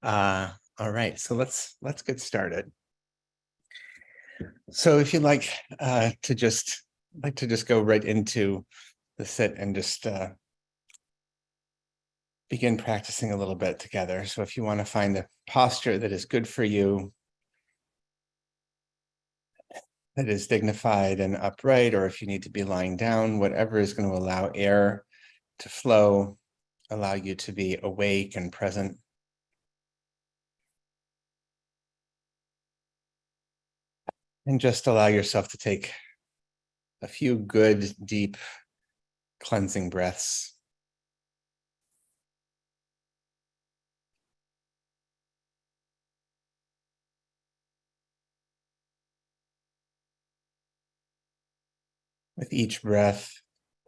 All right, so let's get started. So if you'd like to just go right into the sit and just begin practicing a little bit together. So if you want to find a posture that is good for you, that is dignified and upright, or if you need to be lying down, whatever is going to allow air to flow, allow you to be awake and present. And just allow yourself to take a few good, deep, cleansing breaths. With each breath,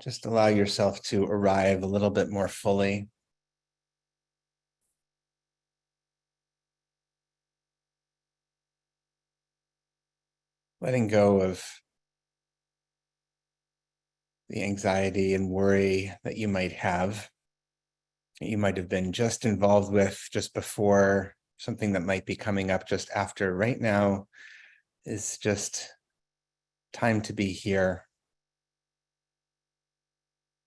just allow yourself to arrive a little bit more fully. Letting go of the anxiety and worry that you might have, that you might have been just involved with just before, something that might be coming up just after. Right now is just time to be here,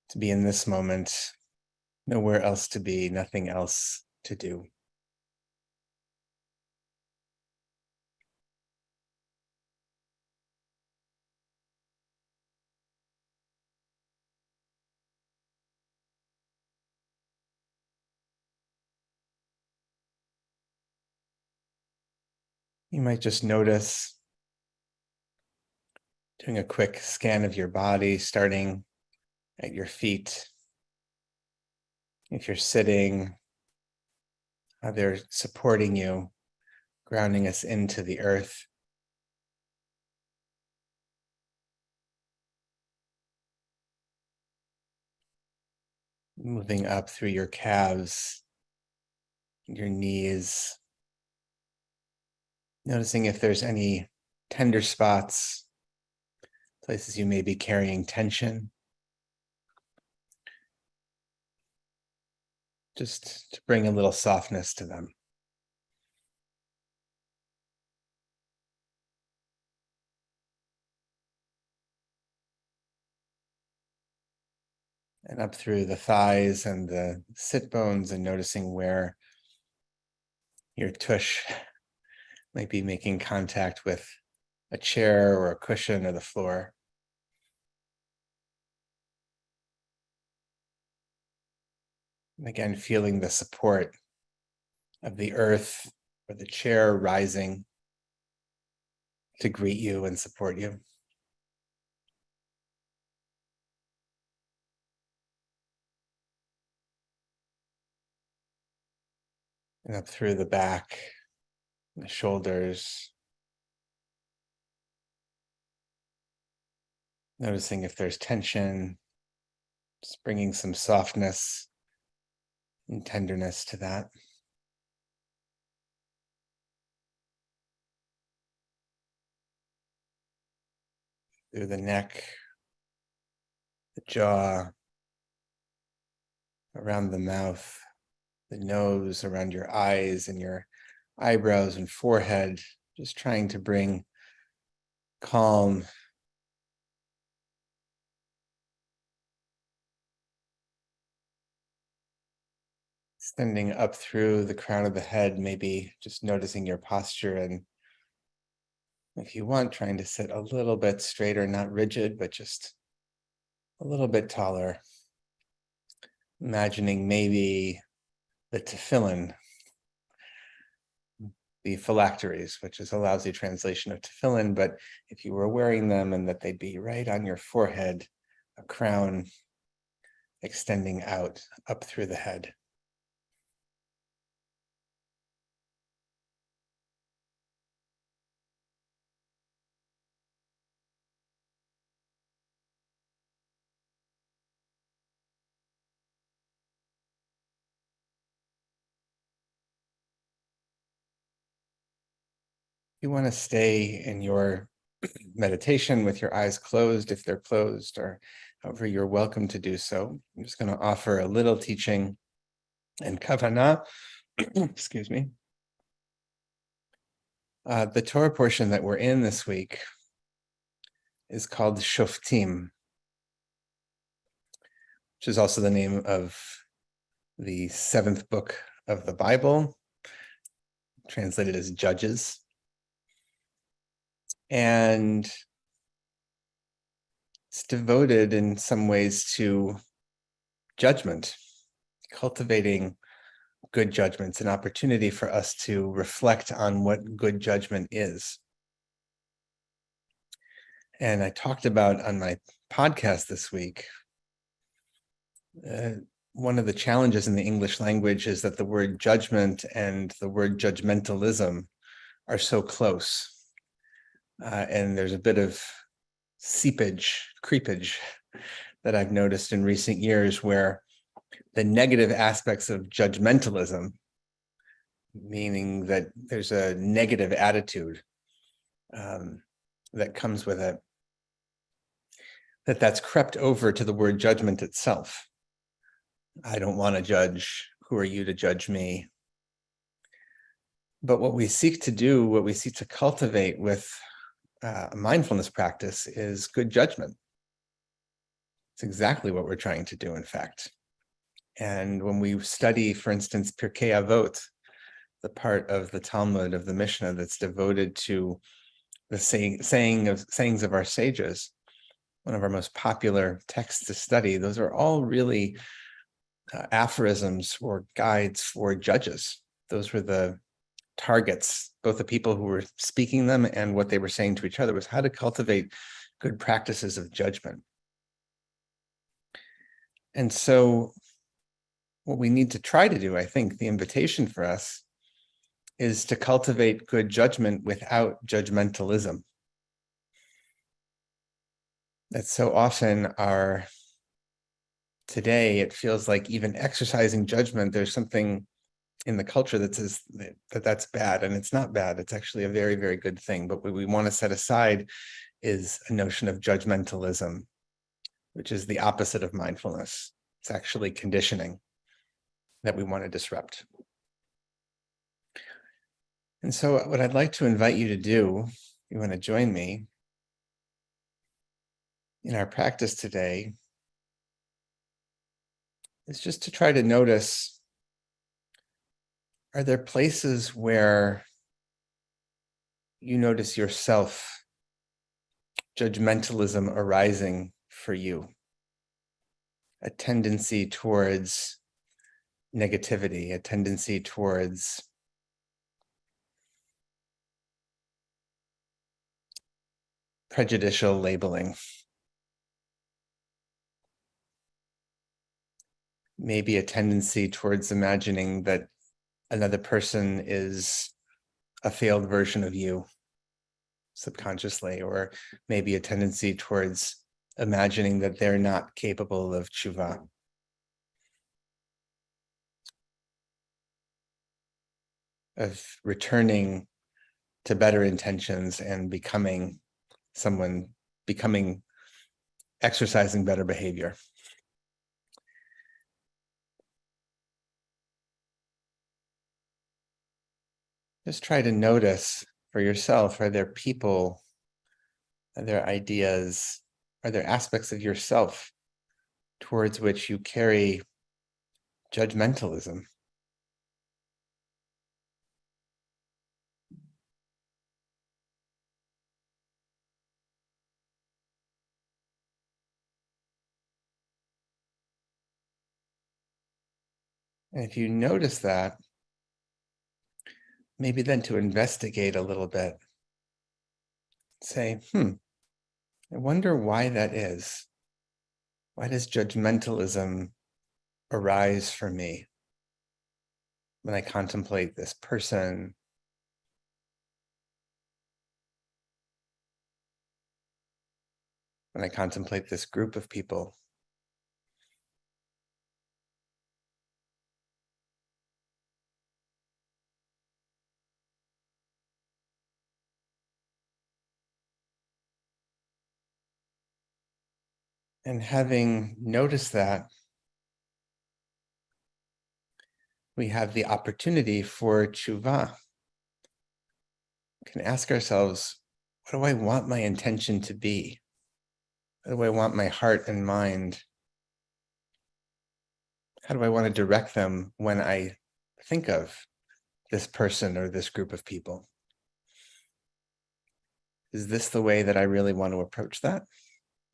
to be in this moment, nowhere else to be, nothing else to do. You might just notice doing a quick scan of your body, starting at your feet. If you're sitting, how they're supporting you, grounding us into the earth. Moving up through your calves, your knees. Noticing if there's any tender spots, places you may be carrying tension. Just to bring a little softness to them. And up through the thighs and the sit bones, and noticing where your tush might be making contact with a chair or a cushion or the floor. And again, feeling the support of the earth or the chair rising to greet you and support you. And up through the back, the shoulders. Noticing if there's tension, just bringing some softness and tenderness to that. Through the neck, the jaw, around the mouth, the nose, around your eyes and your eyebrows and forehead, just trying to bring calm, extending up through the crown of the head, maybe just noticing your posture, and if you want, trying to sit a little bit straighter, not rigid, but just a little bit taller. Imagining maybe the tefillin, the phylacteries, which is a lousy translation of tefillin, but if you were wearing them, and that they'd be right on your forehead, a crown extending out up through the head. You want to stay in your meditation with your eyes closed if they're closed, or however you're welcome to do so. I'm just going to offer a little teaching and kavanah, excuse me, The Torah portion that we're in this week is called Shoftim, which is also the name of the seventh book of the Bible, translated as Judges. And it's devoted in some ways to judgment, cultivating good judgments, an opportunity for us to reflect on what good judgment is. And I talked about on my podcast this week, one of the challenges in the English language is that the word judgment and the word judgmentalism are so close. And there's a bit of creepage that I've noticed in recent years where the negative aspects of judgmentalism, meaning that there's a negative attitude that comes with it, that's crept over to the word judgment itself. I don't want to judge. Who are you to judge me? But what we seek to do, what we seek to cultivate with a mindfulness practice is good judgment. It's exactly what we're trying to do, in fact. And when we study, for instance, Pirkei Avot, the part of the Talmud, of the Mishnah that's devoted to the sayings of our sages, one of our most popular texts to study, those are all really aphorisms or guides for judges. Those were the targets, both the people who were speaking them and what they were saying to each other, was how to cultivate good practices of judgment. And so what we need to try to do, I think, the invitation for us is to cultivate good judgment without judgmentalism. That so often today, it feels like even exercising judgment, there's something in the culture that says that that's bad, and it's not bad. It's actually a very, very good thing. But what we want to set aside is a notion of judgmentalism, which is the opposite of mindfulness. It's actually conditioning that we want to disrupt. And so what I'd like to invite you to do, if you want to join me in our practice today, is just to try to notice, are there places where you notice yourself judgmentalism arising for you? A tendency towards negativity, a tendency towards prejudicial labeling. Maybe a tendency towards imagining that another person is a failed version of you subconsciously, or maybe a tendency towards imagining that they're not capable of tshuva. Of returning to better intentions and exercising better behavior. Just try to notice for yourself, are there people, are there ideas, are there aspects of yourself towards which you carry judgmentalism? And if you notice that, maybe then to investigate a little bit. Say, I wonder why that is. Why does judgmentalism arise for me when I contemplate this person, when I contemplate this group of people? And having noticed that, we have the opportunity for tshuva, can ask ourselves, what do I want my intention to be? What do I want my heart and mind? How do I want to direct them when I think of this person or this group of people? Is this the way that I really want to approach that?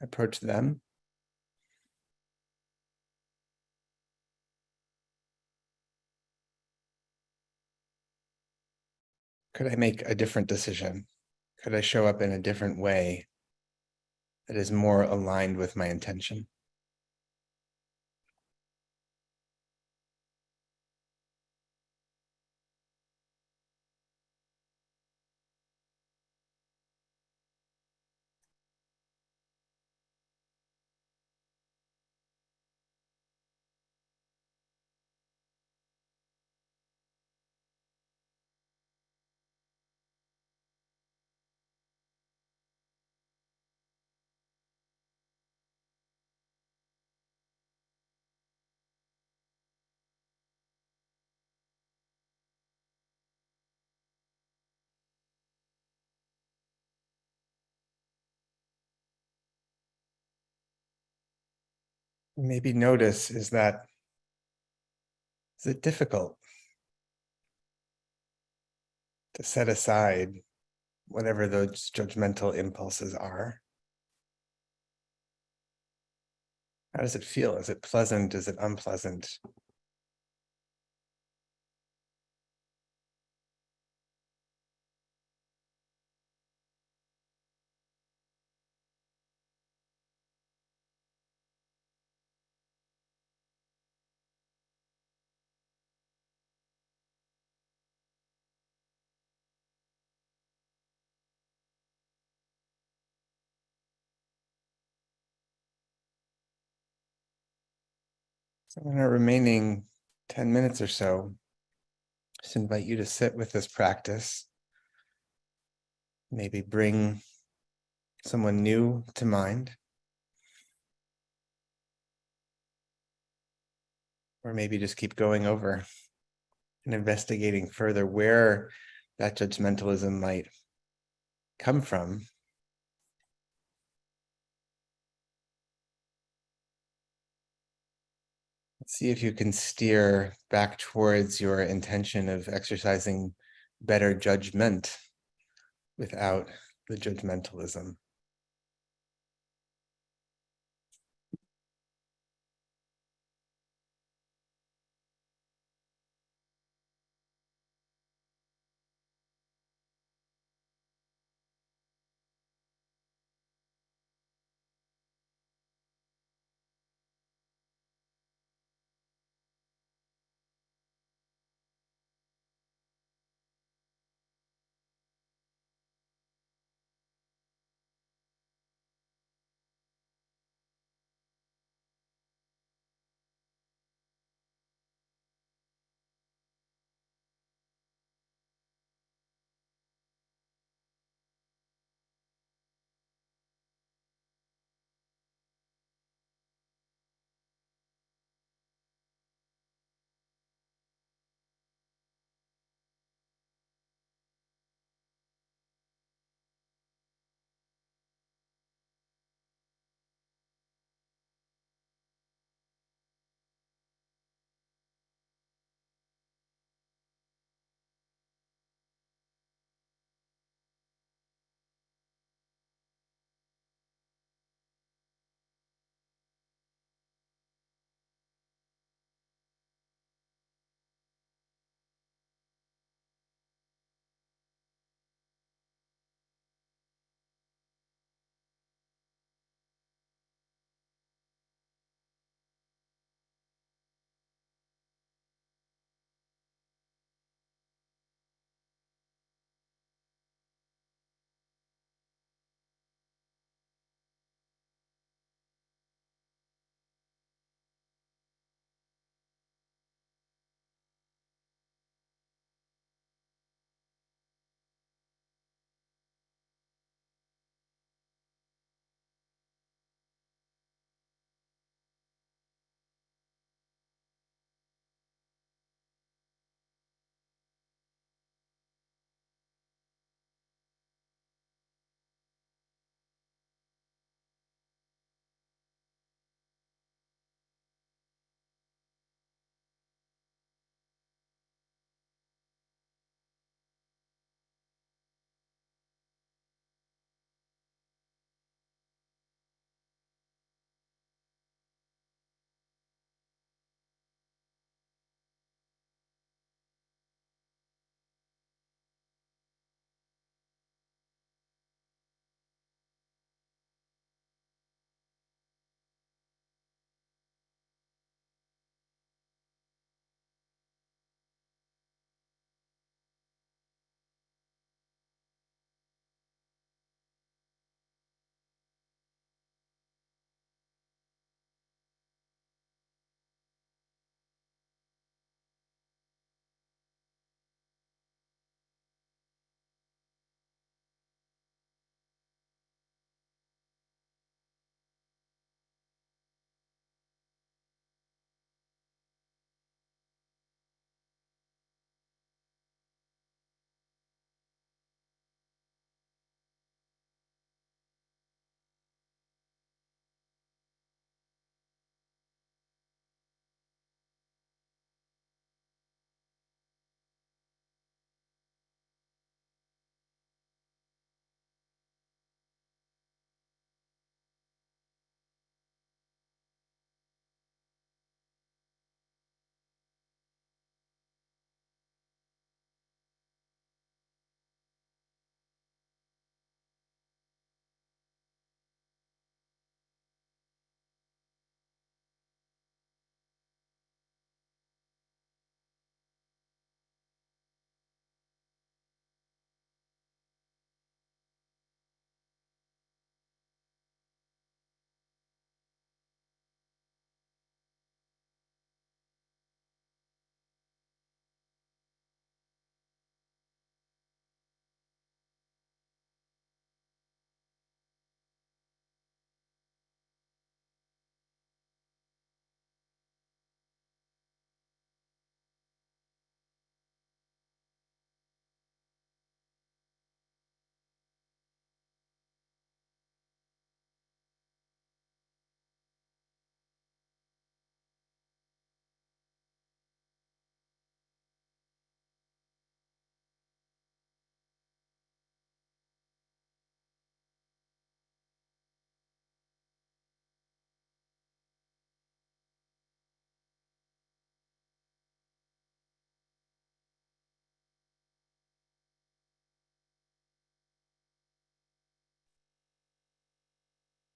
Approach them? Could I make a different decision? Could I show up in a different way that is more aligned with my intention? Maybe notice, is it difficult to set aside whatever those judgmental impulses are? How does it feel? Is it pleasant? Is it unpleasant? So in our remaining 10 minutes or so, just invite you to sit with this practice. Maybe bring someone new to mind, or maybe just keep going over and investigating further where that judgmentalism might come from. See if you can steer back towards your intention of exercising better judgment without the judgmentalism.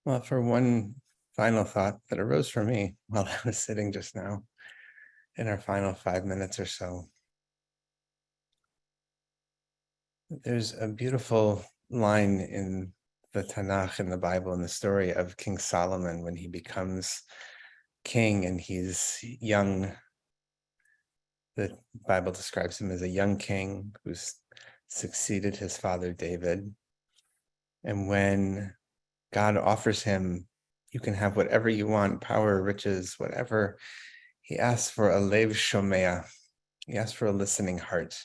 Well, for one final thought that arose for me while I was sitting just now, in our final 5 minutes or so, there's a beautiful line in the Tanakh, in the Bible, in the story of King Solomon when he becomes king and he's young. The Bible describes him as a young king who's succeeded his father David. And when God offers him, you can have whatever you want, power, riches, whatever, he asks for a lev shomea. He asks for a listening heart.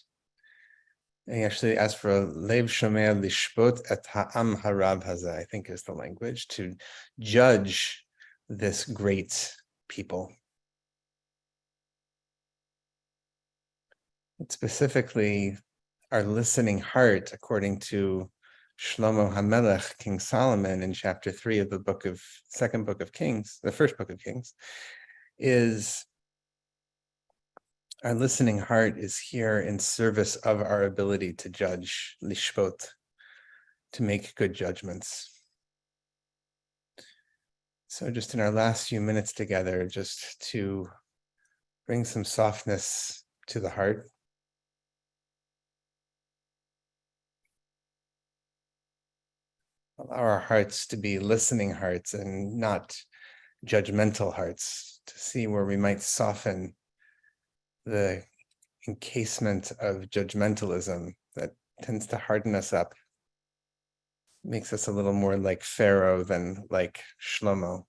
And he actually asks for a lev shomea lishpot et ha'am harav hazeh, I think is the language, to judge this great people. And specifically, our listening heart, according to Shlomo HaMelech, King Solomon, in chapter 3 of the second book of Kings, the first book of Kings, is our listening heart is here in service of our ability to judge, lishpot, to make good judgments. So just in our last few minutes together, just to bring some softness to the heart. Allow our hearts to be listening hearts and not judgmental hearts, to see where we might soften the encasement of judgmentalism that tends to harden us up, makes us a little more like Pharaoh than like Shlomo.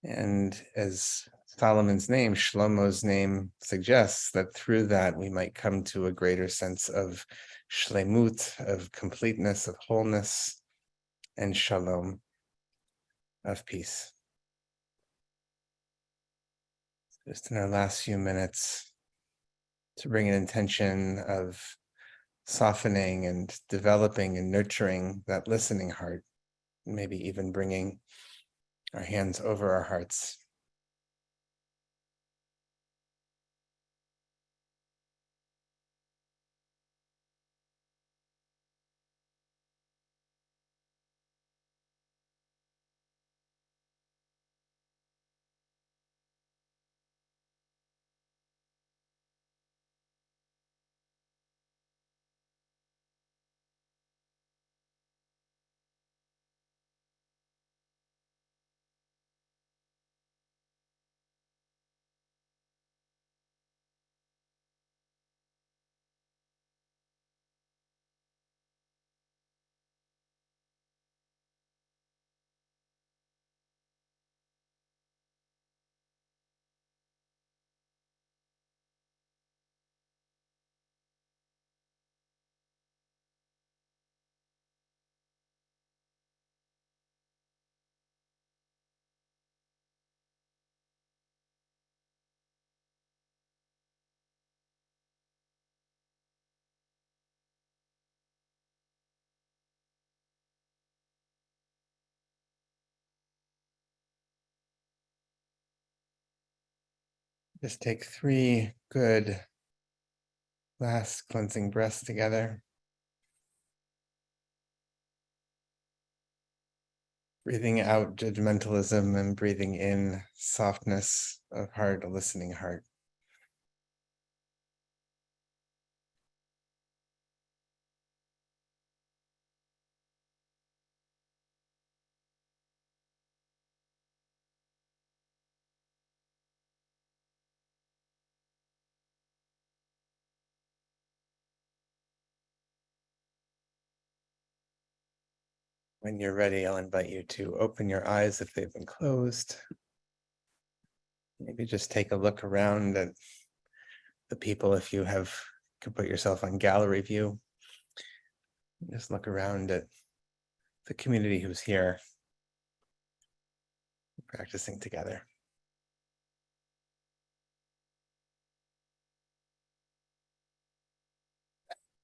And as Solomon's name, Shlomo's name, suggests, that through that we might come to a greater sense of shlemut, of completeness, of wholeness, and shalom, of peace. Just in our last few minutes, to bring an intention of softening and developing and nurturing that listening heart, maybe even bringing our hands over our hearts. Just take 3 good last cleansing breaths together. Breathing out judgmentalism and breathing in softness of heart, a listening heart. When you're ready, I'll invite you to open your eyes if they've been closed. Maybe just take a look around at the people if you could put yourself on gallery view. Just look around at the community who's here practicing together.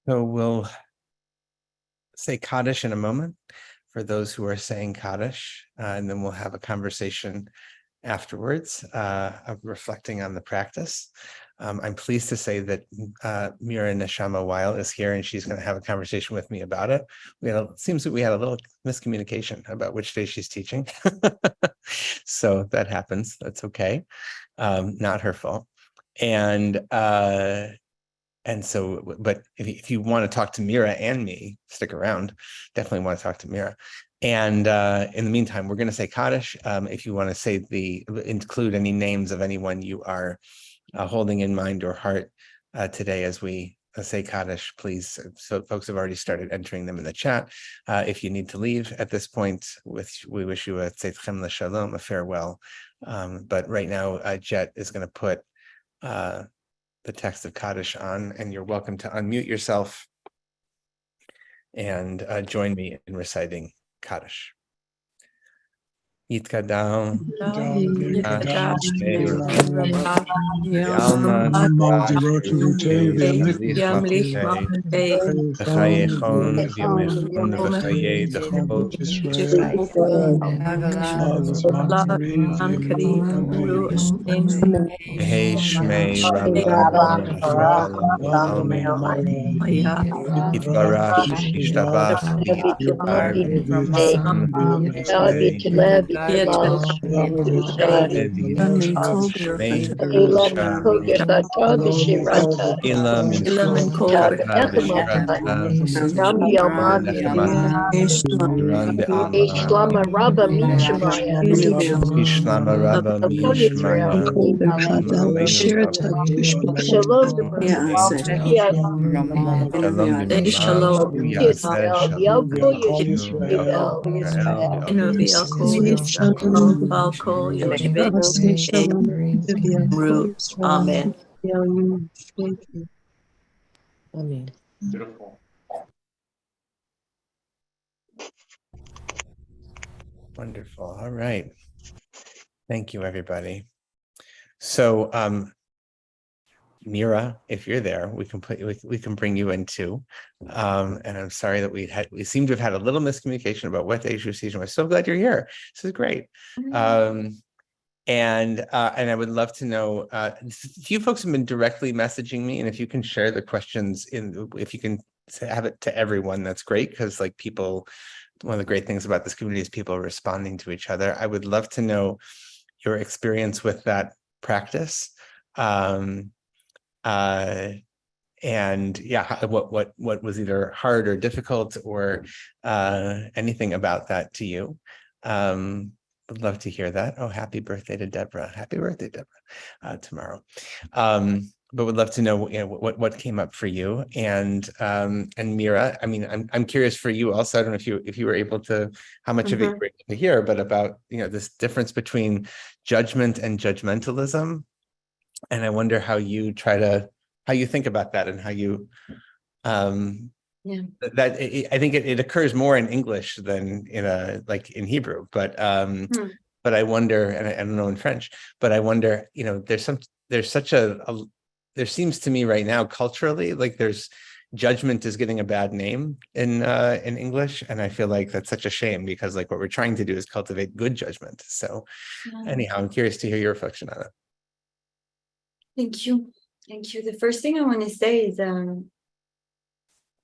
So we'll say Kaddish in a moment for those who are saying Kaddish, and then we'll have a conversation afterwards of reflecting on the practice. I'm pleased to say that Mira Neshama Weil is here, and she's going to have a conversation with me about it. It seems that we had a little miscommunication about which day she's teaching. So that happens. That's okay. Not her fault. And so, but if you want to talk to Mira and me, stick around. Definitely want to talk to Mira. And in the meantime, we're going to say Kaddish. If you want to say include any names of anyone you are holding in mind or heart today as we say Kaddish, please. So folks have already started entering them in the chat. If you need to leave at this point, we wish you a tzedchem l'shalom, a farewell. But right now, Jet is going to put the text of Kaddish on, and you're welcome to unmute yourself and join me in reciting Kaddish. Yitkadal, Hey Shmei Itbarach Ishtabach Ila min Randa Shlama Rabba Michmaya, Ishlama Rabba Mishmaya Shalom, Shalom Yalko Yisrael, Amen. Amen. Beautiful. Wonderful. All right. Thank you, everybody. So, Mira, if you're there, we can bring you in too. And I'm sorry that we seem to have had a little miscommunication about what day you're teaching. I'm so glad you're here. This is great. And I would love to know, a few folks have been directly messaging me, and if you can share the questions if you can have it to everyone, that's great, because like people, one of the great things about this community is people responding to each other. I would love to know your experience with that practice. And yeah, what was either hard or difficult, or anything about that to you. Would love to hear that. Oh, happy birthday to Deborah. Happy birthday, Deborah, tomorrow. But would love to know, what came up for you. And Mira, I mean, I'm curious for you also. I don't know if you were able to, how much of it you were able to hear, but about, this difference between judgment and judgmentalism. And I wonder how you think about that, and how you, that I think it occurs more in English than in Hebrew, but I wonder, and I don't know in French, but I wonder, there seems to me right now culturally, like judgment is getting a bad name in English, and I feel like that's such a shame, because like what we're trying to do is cultivate good judgment. So anyhow, I'm curious to hear your reflection on it. Thank you. The first thing I want to say is,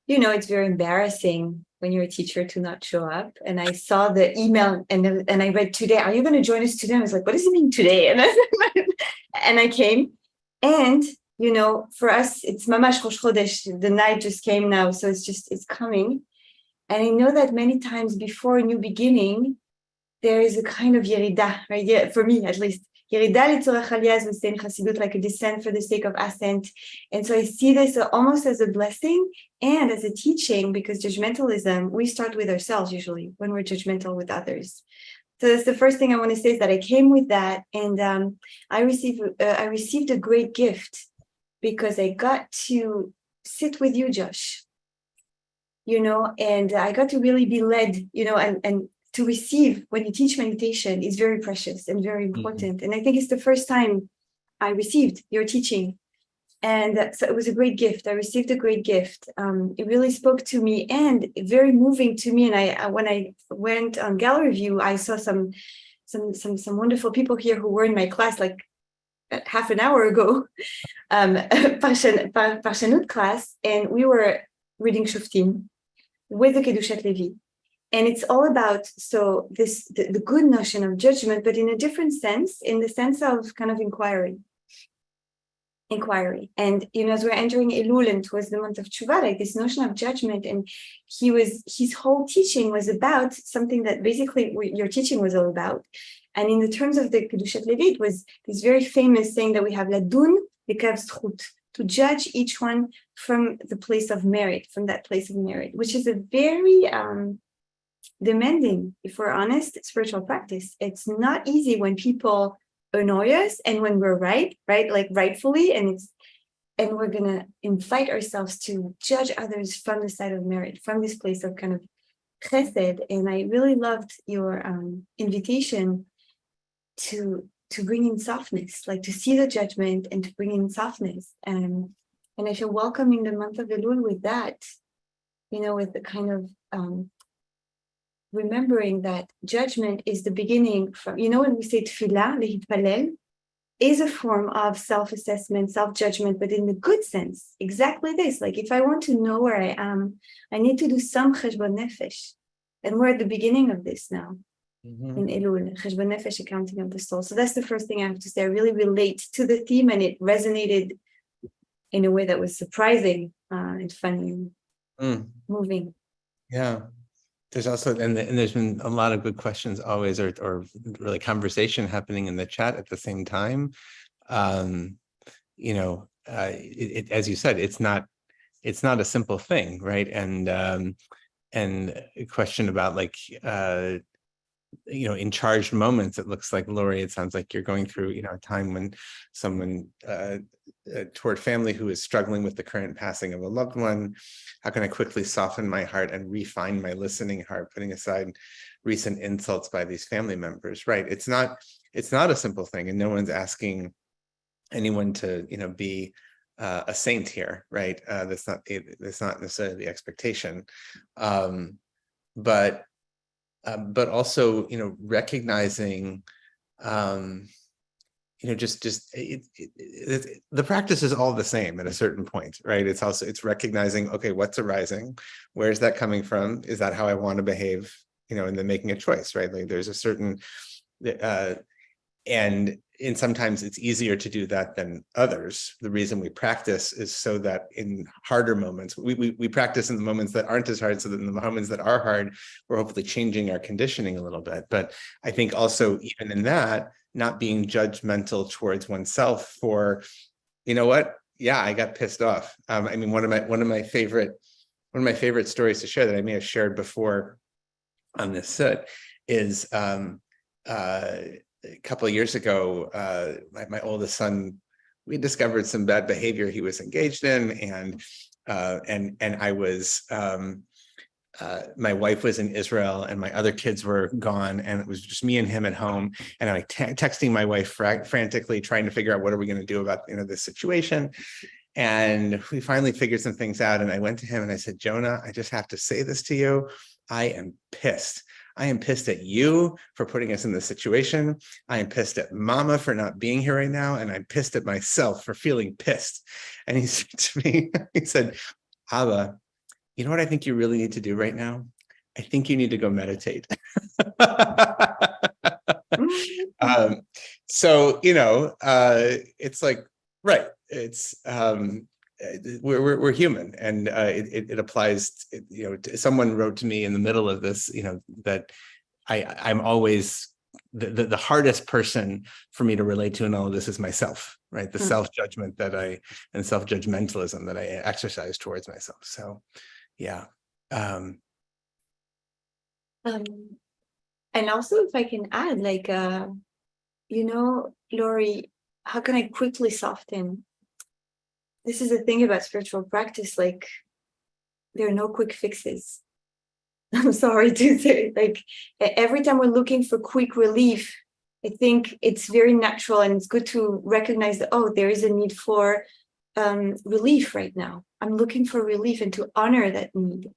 it's very embarrassing when you're a teacher to not show up. And I saw the email and I read today, are you going to join us today? I was like, what does it mean today? And I came, and, for us, it's Mamash Rosh Chodesh. The night just came now. So it's coming. And I know that many times before a new beginning, there is a kind of yerida, right? Yeah, for me, at least. Yerida litzorech aliyah, as we say in Chassidut, like a descent for the sake of ascent. And so I see this almost as a blessing and as a teaching, because judgmentalism, we start with ourselves usually when we're judgmental with others. So that's the first thing I want to say, is that I came with that, and I received a great gift, because I got to sit with you, Josh, and I got to really be led, and to receive when you teach meditation is very precious and very important. And I think it's the first time I received your teaching. And so it was a great gift. I received a great gift. It really spoke to me and very moving to me. And when I went on gallery view, I saw some some wonderful people here who were in my class like half an hour ago, Parshanut class, and we were reading Shoftim with the Kedushat Levi. And it's all about, so this, the good notion of judgment, but in a different sense, in the sense of kind of inquiry. And, as we're entering Elul, and it was the month of Tshuva, like this notion of judgment, and his whole teaching was about something that basically your teaching was all about. And in the terms of the Kedushat Levi, it was this very famous saying that we have, Ladun b'kav zchut, to judge each one from the place of merit, from that place of merit, which is a very demanding, if we're honest, spiritual practice. It's not easy when people annoy us and when we're right, like rightfully, and we're gonna invite ourselves to judge others from the side of merit, from this place of kind of chesed. And I really loved your invitation to bring in softness, like to see the judgment and to bring in softness. And I feel welcome in the month of Elul with that, with the kind of remembering that judgment is the beginning from, when we say tefillah, lehitpalel, is a form of self-assessment, self-judgment, but in the good sense, exactly this. Like if I want to know where I am, I need to do some cheshbon nefesh. And we're at the beginning of this now, in Elul, cheshbon nefesh, accounting of the soul. So that's the first thing I have to say. I really relate to the theme, and it resonated in a way that was surprising and funny and moving. Yeah. There's also, and there's been a lot of good questions always, or really conversation happening in the chat at the same time. As you said, it's not a simple thing, right? And a question about like, in charged moments, it looks like, Lori, it sounds like you're going through, a time when someone toward family who is struggling with the current passing of a loved one. How can I quickly soften my heart and refine my listening heart, putting aside recent insults by these family members, right? It's not a simple thing, and no one's asking anyone to, be a saint here, right? That's not necessarily the expectation. But also, recognizing, the practice is all the same at a certain point, right? It's recognizing, okay, what's arising? Where's that coming from? Is that how I want to behave? And then making a choice, right? Like there's a certain, and sometimes it's easier to do that than others. The reason we practice is so that in harder moments, we practice in the moments that aren't as hard, so that in the moments that are hard, we're hopefully changing our conditioning a little bit. But I think also, even in that, not being judgmental towards oneself for, what? Yeah, I got pissed off. One of my favorite stories to share that I may have shared before on this set is a couple of years ago, my oldest son, we discovered some bad behavior he was engaged in, and I was, my wife was in Israel, and my other kids were gone, and it was just me and him at home. And I texting my wife frantically, trying to figure out what are we going to do about this situation. And we finally figured some things out. And I went to him and I said, Jonah, I just have to say this to you. I am pissed. I am pissed at you for putting us in this situation. I am pissed at Mama for not being here right now. And I'm pissed at myself for feeling pissed. And he said to me, he said, Abba, you know what I think you really need to do right now? I think you need to go meditate. It's like, right. It's, we're human, and it applies. Someone wrote to me in the middle of this, that I'm always the hardest person for me to relate to in all of this is myself, right? The self-judgment and self-judgmentalism that I exercise towards myself. So, yeah. And also, if I can add, like, Lori, how can I quickly soften? This is the thing about spiritual practice, like there are no quick fixes. I'm sorry to say, like every time we're looking for quick relief, I think it's very natural and it's good to recognize that, there is a need for relief right now. I'm looking for relief and to honor that need,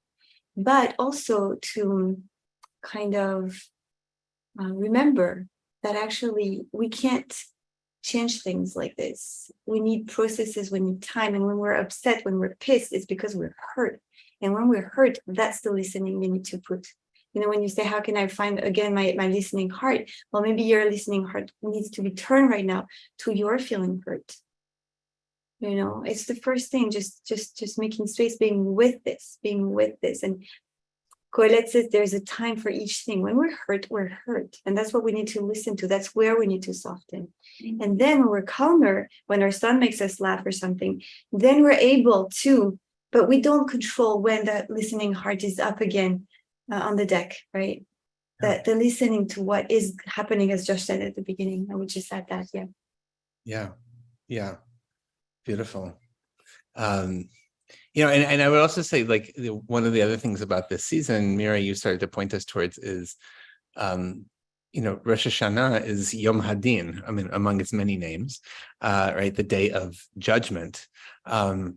but also to kind of remember that actually we can't change things like this. We need processes, we need time. And when we're upset, when we're pissed, it's because we're hurt. And when we're hurt, that's the listening we need to put. When you say, how can I find again my listening heart? Well, maybe your listening heart needs to be turned right now to your feeling hurt. It's the first thing, just making space, being with this. And Colette says there's a time for each thing. When we're hurt, we're hurt. And that's what we need to listen to. That's where we need to soften. And then when we're calmer, when our son makes us laugh or something, then we're able to, but we don't control when that listening heart is up again on the deck, right? Yeah. The listening to what is happening, as Josh said at the beginning. I would just add that, Yeah. Beautiful. And I would also say, like, one of the other things about this season, Mira, you started to point us towards is, Rosh Hashanah is Yom Hadin, among its many names, right? The day of judgment. And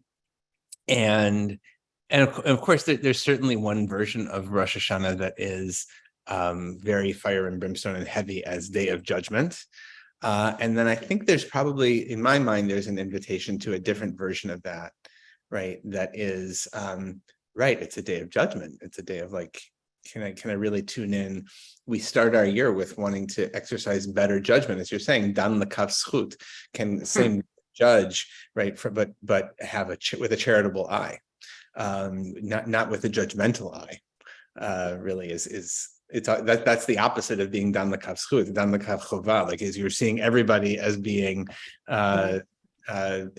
of course, there's certainly one version of Rosh Hashanah that is very fire and brimstone and heavy as Day of Judgment. And then I think there's probably, in my mind, there's an invitation to a different version of that, right? That is, right, it's a day of judgment. It's a day of like, can I really tune in? We start our year with wanting to exercise better judgment, as you're saying, dan l'kav zchut, can same judge, right? But have with a charitable eye, not with a judgmental eye. Really that's the opposite of being dan l'kav zchut, dan l'kav chova, like is you're seeing everybody as being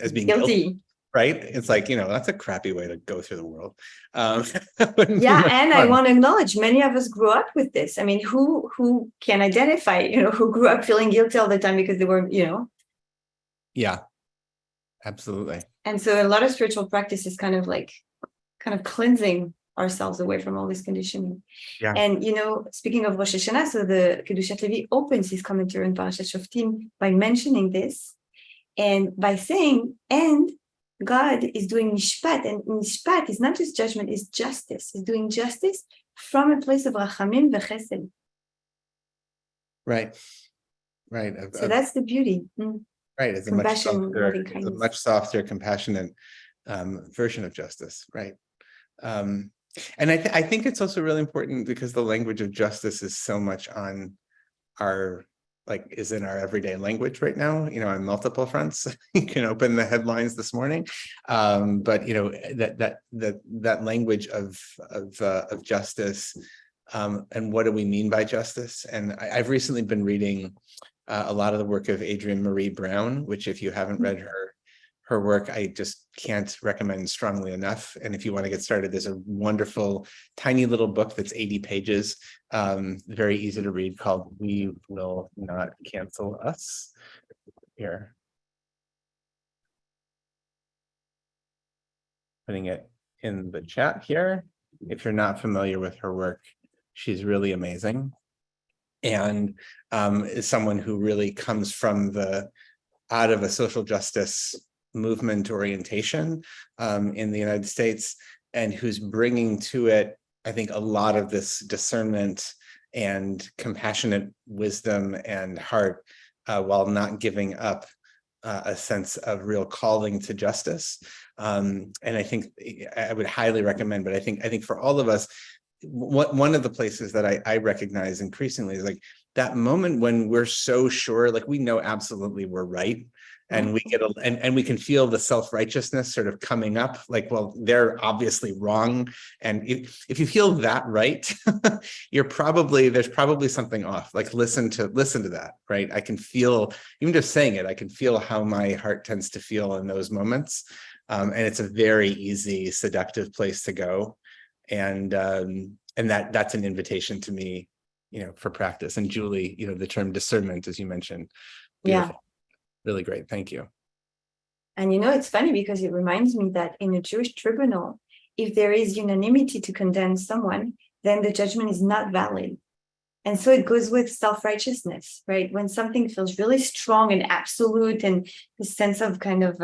guilty. Right? It's like, that's a crappy way to go through the world. And I want to acknowledge many of us grew up with this. Who can identify, who grew up feeling guilty all the time because they were, Yeah, absolutely. And so a lot of spiritual practice is kind of cleansing ourselves away from all this conditioning. Yeah. And, speaking of Rosh Hashanah, so the Kedushat Levi opens his commentary on Parashat Shoftim by mentioning this and by saying, and God is doing mishpat, and mishpat is not just judgment, it's justice. He's doing justice from a place of rachamim v'chesed. Right. So that's the beauty. Right. It's a much softer, compassionate version of justice. Right. And I think it's also really important because the language of justice is so much on is in our everyday language right now, on multiple fronts. You can open the headlines this morning, but that language of justice, and what do we mean by justice? And I've recently been reading a lot of the work of Adrienne Marie Brown, which, if you haven't read her work, I just can't recommend strongly enough. And if you want to get started, there's a wonderful tiny little book that's 80 pages, very easy to read, called We Will Not Cancel Us. Here. Putting it in the chat here. If you're not familiar with her work, she's really amazing. And is someone who really comes from out of a social justice movement orientation in the United States, and who's bringing to it, I think, a lot of this discernment and compassionate wisdom and heart, while not giving up a sense of real calling to justice. And I think I would highly recommend, but I think for all of us, one of the places that I recognize increasingly is like that moment when we're so sure, like we know absolutely we're right. And we get and we can feel the self-righteousness sort of coming up, like, well, they're obviously wrong. And if you feel that right, there's probably something off. Like listen to that, right? I can feel, even just saying it, I can feel how my heart tends to feel in those moments. And it's a very easy, seductive place to go. And that's an invitation to me, for practice. And Julie, the term discernment, as you mentioned, beautiful. Yeah. Really great. Thank you. And it's funny because it reminds me that in a Jewish tribunal, if there is unanimity to condemn someone, then the judgment is not valid. And so it goes with self-righteousness, right? When something feels really strong and absolute, and the sense of kind of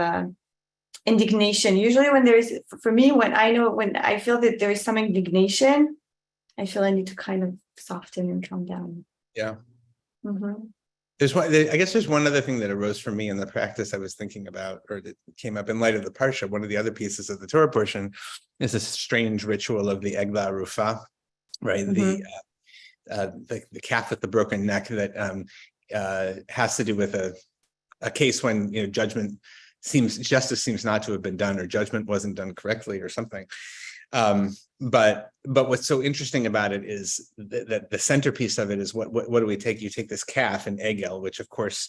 indignation, usually when there is, for me, when I feel that there is some indignation, I feel I need to kind of soften and calm down. Yeah. Mm-hmm. I guess there's one other thing that arose for me in the practice I was thinking about, or that came up in light of the Parsha. One of the other pieces of the Torah portion is a strange ritual of the Egla Arufa, right? Mhm. The calf with the broken neck that has to do with a case when justice seems not to have been done, or judgment wasn't done correctly, or something. But what's so interesting about it is that the centerpiece of it is what do we take? You take this calf, an egel, which of course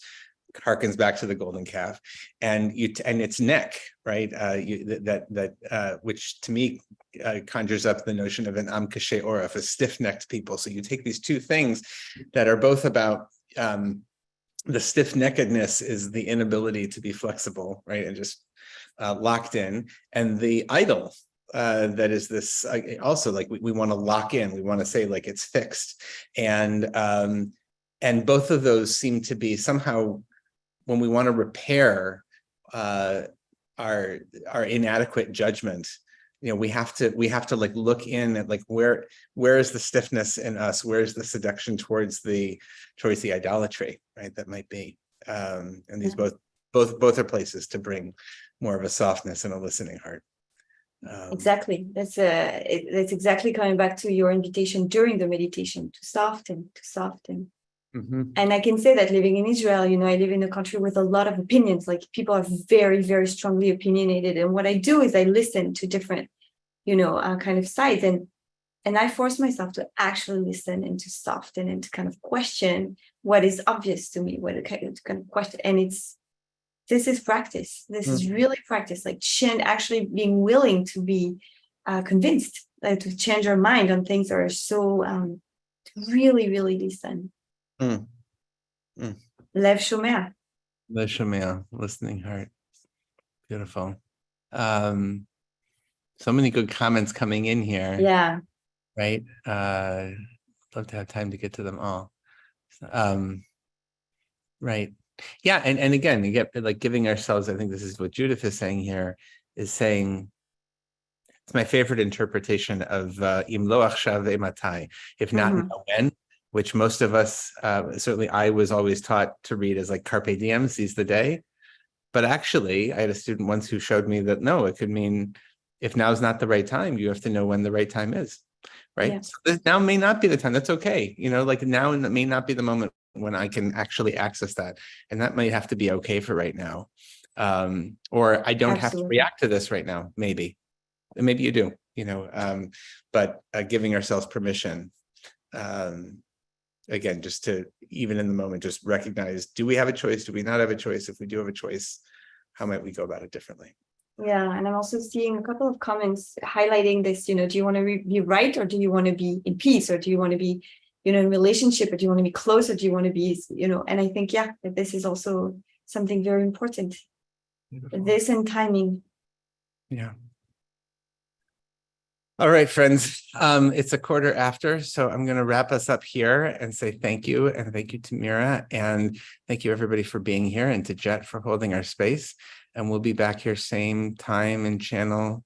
harkens back to the golden calf, and its neck, right? Which to me conjures up the notion of an am kashe oraf, a stiff-necked people. So you take these two things that are both about the stiff-neckedness is the inability to be flexible, right, and just locked in, and the idol. That is this also, like we want to lock in, we want to say like it's fixed, and both of those seem to be somehow, when we want to repair our inadequate judgment, we have to like look in at like where is the stiffness in us, where is the seduction towards the idolatry, right? That might be, and these both are places to bring more of a softness and a listening heart. Exactly. That's exactly coming back to your invitation during the meditation to soften. Mm-hmm. And I can say that living in Israel, I live in a country with a lot of opinions. Like, people are very, very strongly opinionated. And what I do is I listen to different, kind of sides. And I force myself to actually listen and to soften and to kind of question what is obvious to me, what kind of question. And this is practice. This is really practice, like actually being willing to be convinced, to change our mind on things that are so, to really, really listen. Lev Shomea. Lev Shomea, listening heart. Beautiful. So many good comments coming in here. Yeah. Right. Love to have time to get to them all. Right. Yeah, and again, you get like giving ourselves, I think this is what Judith is saying here, is saying, it's my favorite interpretation of im lo achshav matai, if not now when, which most of us, certainly I was always taught to read as like carpe diem, seize the day. But actually, I had a student once who showed me that no, it could mean if now's not the right time, you have to know when the right time is, right? Yeah. So now may not be the time. That's okay. Like now may not be the moment when I can actually access that. And that might have to be okay for right now. Or I don't have to react to this right now, maybe. And maybe you do, but giving ourselves permission, again, just to, even in the moment, just recognize, do we have a choice? Do we not have a choice? If we do have a choice, how might we go about it differently? Yeah, and I'm also seeing a couple of comments highlighting this, do you want to be right, or do you want to be in peace, or do you want to be, in relationship, or do you want to be close, or do you want to be, and I think, that this is also something very important. Beautiful. This and timing. Yeah. All right, friends, it's 1:15, so I'm going to wrap us up here and say thank you, and thank you to Mira, and thank you everybody for being here, and to Jet for holding our space. And we'll be back here same time and channel